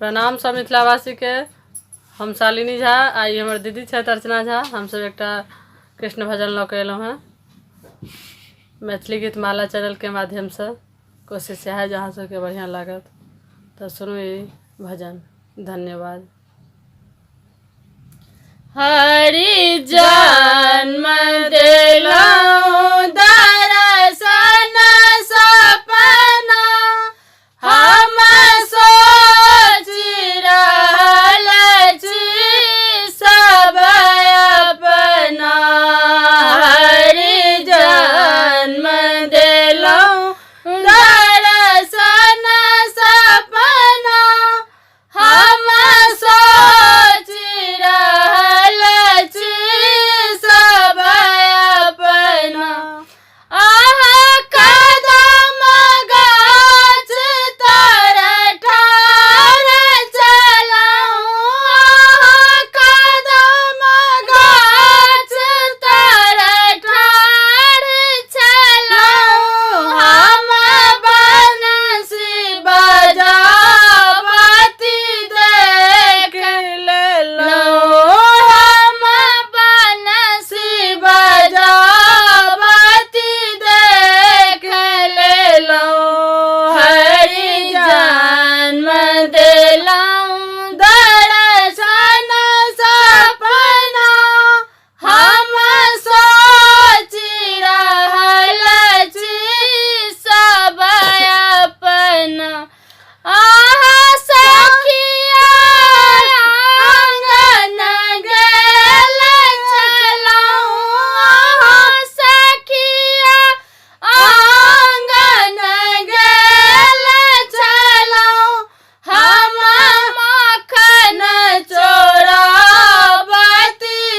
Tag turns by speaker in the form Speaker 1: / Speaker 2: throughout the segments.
Speaker 1: प्रणाम सब मिथिलावासी के। हम शालिनी झा, आई हमारे दीदी छथि अर्चना झा। हम सब एक कृष्ण भजन लऽ के एलहुँ हैं मैथिली गीत माला चैनल के माध्यम से। कोशिश है जहाँ सबके बढ़िया लागत तो सुनू ई भजन। धन्यवाद। हरि जन्म देलहुँ दर्शन सपना, हम सोचि रहल छी सब अपना। हरि जन्म देलहुँ दर्शन सपना, हम सोचि रहल छी सब अपना। अहाँ कदम गाछ तर ठाढ़ छलहुँ, अहाँ कदम गाछ तर ठाढ़ छलहुँ, हम बंसी बजावती देख लेलहुँ, हम बंसी बजावती देख लेलहुँ। हरि जन्म देलहुँ दर्शन सपना, हम सोचि रहल छी सब अपना। अहाँ सखिया आँगन गेल छलहुँ, अहाँ सखिया आँगन गेल छलहुँ, हम माखन चोरावती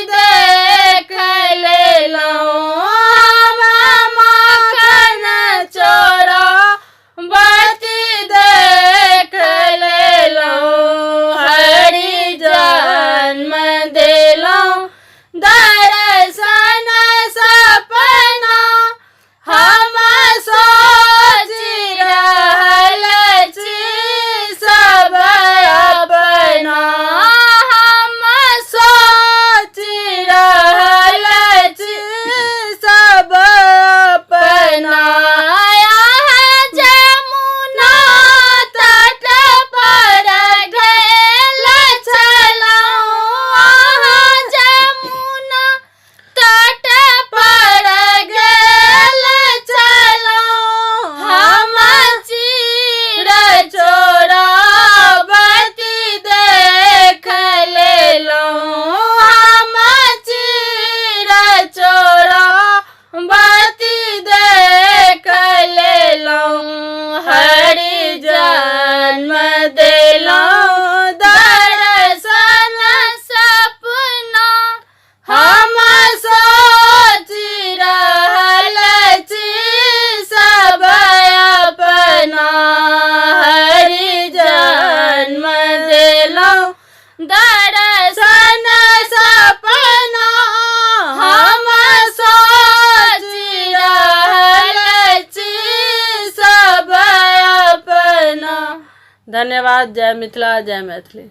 Speaker 1: देख लेलहुँ, हम माखन चोरावती देख लेलहुँ। हरि जन्म देलहुँ दर्शन सपना, हम सोचि रहल छी सब अपना। हम सोचि रहल छी सब अपना। यहाँ जमुना तट पर गेल छलहुँ, अहाँ जमुना तट पर गेल छलहुँ, हम चीर चोरावती देख लेलहुँ, हम चीर चोरावती देख लेलहुँ। हरि जन्म देलहुँ दर्शन सपना, हम सोचि रहल छी सब अपना। हरि जन्म देलहुँ दर्शन सपना, हम सोचि रहल छी सब अपना। धन्यवाद। जय मिथिला, जय मैथिली।